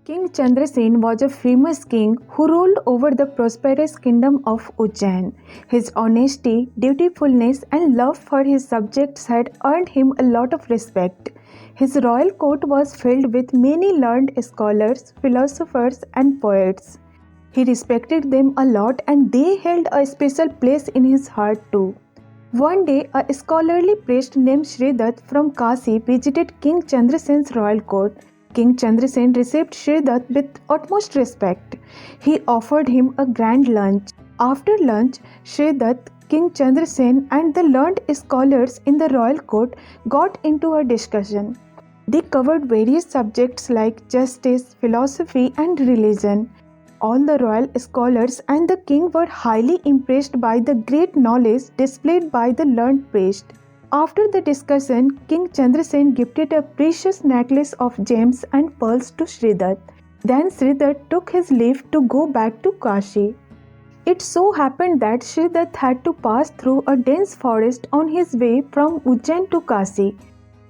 King Chandrasen was a famous king who ruled over the prosperous kingdom of Ujjain. His honesty, dutifulness, and love for his subjects had earned him a lot of respect. His royal court was filled with many learned scholars, philosophers, and poets. He respected them a lot and they held a special place in his heart too. One day, a scholarly priest named Shridat from Kasi visited King Chandrasen's royal court. King Chandrasen received Shridat with utmost respect. He offered him a grand lunch. After lunch, Shridat, King Chandrasen, and the learned scholars in the royal court got into a discussion. They covered various subjects like justice, philosophy, and religion. All the royal scholars and the king were highly impressed by the great knowledge displayed by the learned priest. After the discussion, King Chandrasen gifted a precious necklace of gems and pearls to Shridat. Then Shridat took his leave to go back to Kashi. It so happened that Shridat had to pass through a dense forest on his way from Ujjain to Kashi.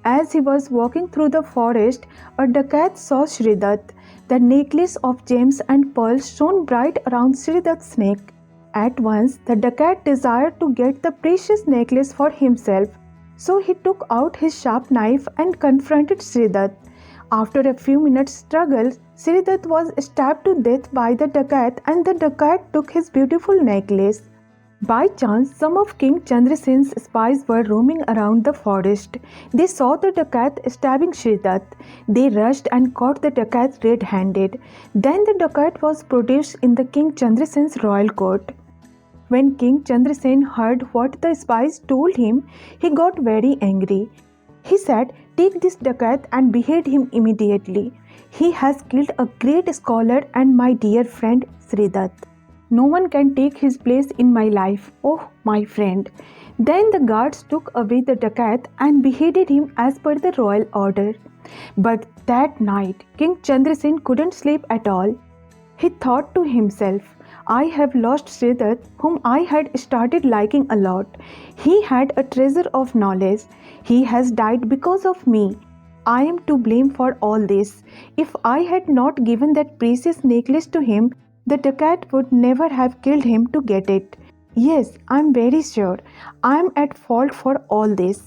As he was walking through the forest, a dacoit saw Shridat. The necklace of gems and pearls shone bright around Shridat's neck. At once, the dacoit desired to get the precious necklace for himself. So he took out his sharp knife and confronted Shridat. After a few minutes' struggle, Shridat was stabbed to death by the dacoit and the dacoit took his beautiful necklace. By chance, some of King Chandrasen's spies were roaming around the forest. They saw the dacoit stabbing Shridat. They rushed and caught the dacoit red-handed. Then the dacoit was produced in the King Chandrasen's royal court. When King Chandrasen heard what the spies told him, he got very angry. He said, "Take this dacoit and behead him immediately. He has killed a great scholar and my dear friend Shridat. No one can take his place in my life, oh my friend." Then the guards took away the dacoit and beheaded him as per the royal order. But that night, King Chandrasen couldn't sleep at all. He thought to himself, "I have lost Shridat, whom I had started liking a lot. He had a treasure of knowledge. He has died because of me. I am to blame for all this. If I had not given that precious necklace to him, the dacoit would never have killed him to get it. Yes, I am very sure. I am at fault for all this."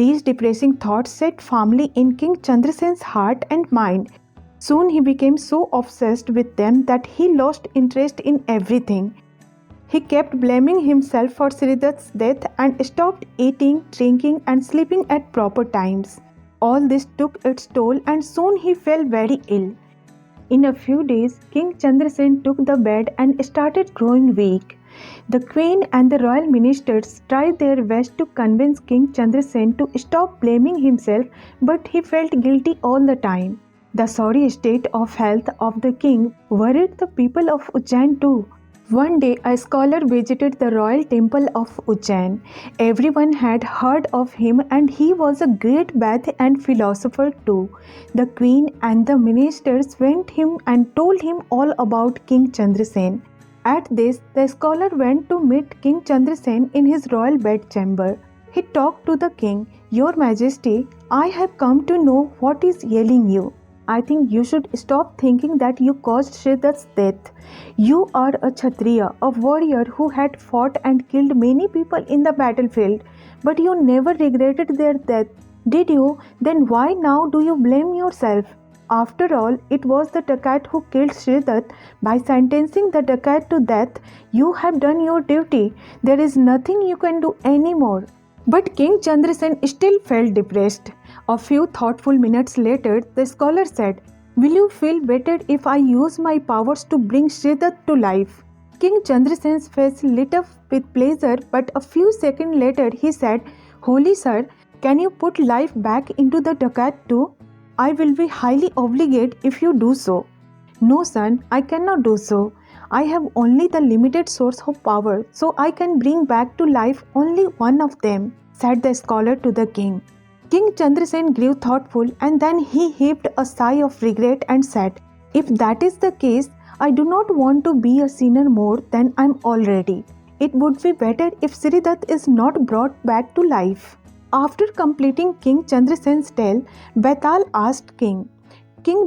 These depressing thoughts sat firmly in King Chandrasen's heart and mind. Soon he became so obsessed with them that he lost interest in everything. He kept blaming himself for Shridat's death and stopped eating, drinking and sleeping at proper times. All this took its toll and soon he fell very ill. In a few days, King Chandrasen took the bed and started growing weak. The queen and the royal ministers tried their best to convince King Chandrasen to stop blaming himself, but he felt guilty all the time. The sorry state of health of the king worried the people of Ujjain too. One day, a scholar visited the royal temple of Ujjain. Everyone had heard of him and he was a great Vetal and philosopher too. The queen and the ministers went him and told him all about King Chandrasen. At this, the scholar went to meet King Chandrasen in his royal bedchamber. He talked to the king, "Your Majesty, I have come to know what is ailing you. I think you should stop thinking that you caused Shridat's death. You are a Kshatriya, a warrior who had fought and killed many people in the battlefield, but you never regretted their death, did you? Then why now do you blame yourself? After all, it was the dacoit who killed Shridat. By sentencing the dacoit to death, you have done your duty. There is nothing you can do anymore." But King Chandrasen still felt depressed. A few thoughtful minutes later, the scholar said, "Will you feel better if I use my powers to bring Shridat to life?" King Chandrasen's face lit up with pleasure, but a few seconds later he said, "Holy sir, can you put life back into the dacoit too? I will be highly obligated if you do so." "No son, I cannot do so. I have only the limited source of power, so I can bring back to life only one of them," said the scholar to the king. King Chandrasen grew thoughtful and then he heaved a sigh of regret and said, "If that is the case, I do not want to be a sinner more than I am already. It would be better if Shridat is not brought back to life." After completing King Chandrasen's tale, Vetal asked King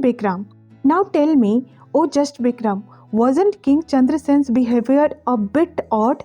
Vikram, Now tell me, oh just Vikram, wasn't King Chandrasen's behavior a bit odd?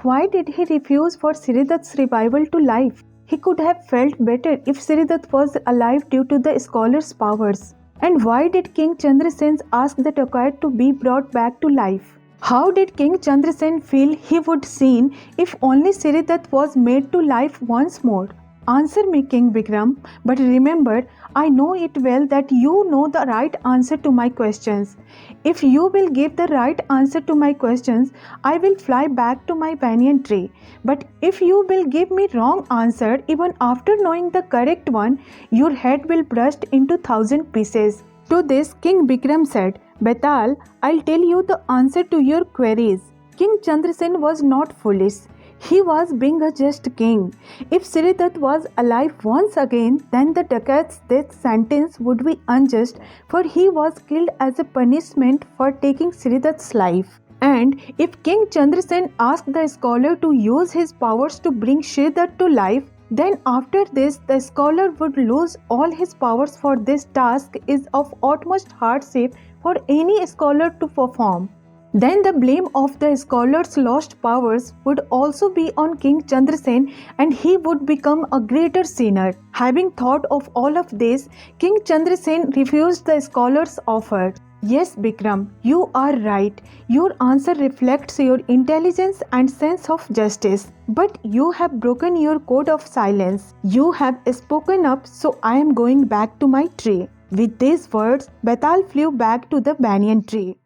Why did he refuse for Sridatt's revival to life? He could have felt better if Sridatt was alive due to the scholar's powers. And why did King Chandrasen ask the dacoit to be brought back to life? How did King Chandrasen feel he would seen if only Sridatt was made to life once more? Answer me, King Vikram, but remember, I know it well that you know the right answer to my questions. If you will give the right answer to my questions, I will fly back to my banyan tree. But if you will give me wrong answer even after knowing the correct one, your head will burst into 1,000 pieces. To this, King Vikram said, Vetal, I'll tell you the answer to your queries. King Chandrasen was not foolish. He was being a just king. If Sridatt was alive once again, then the dacoit's death sentence would be unjust, for he was killed as a punishment for taking Sridatt's life. And if King Chandrasen asked the scholar to use his powers to bring Sridatt to life, then after this the scholar would lose all his powers, for this task is of utmost hardship for any scholar to perform. Then the blame of the scholar's lost powers would also be on King Chandrasen, and he would become a greater sinner. Having thought of all of this, King Chandrasen refused the scholar's offer. Yes, Vikram, you are right. Your answer reflects your intelligence and sense of justice. But you have broken your code of silence. You have spoken up, so I am going back to my tree. With these words, Vetal flew back to the banyan tree.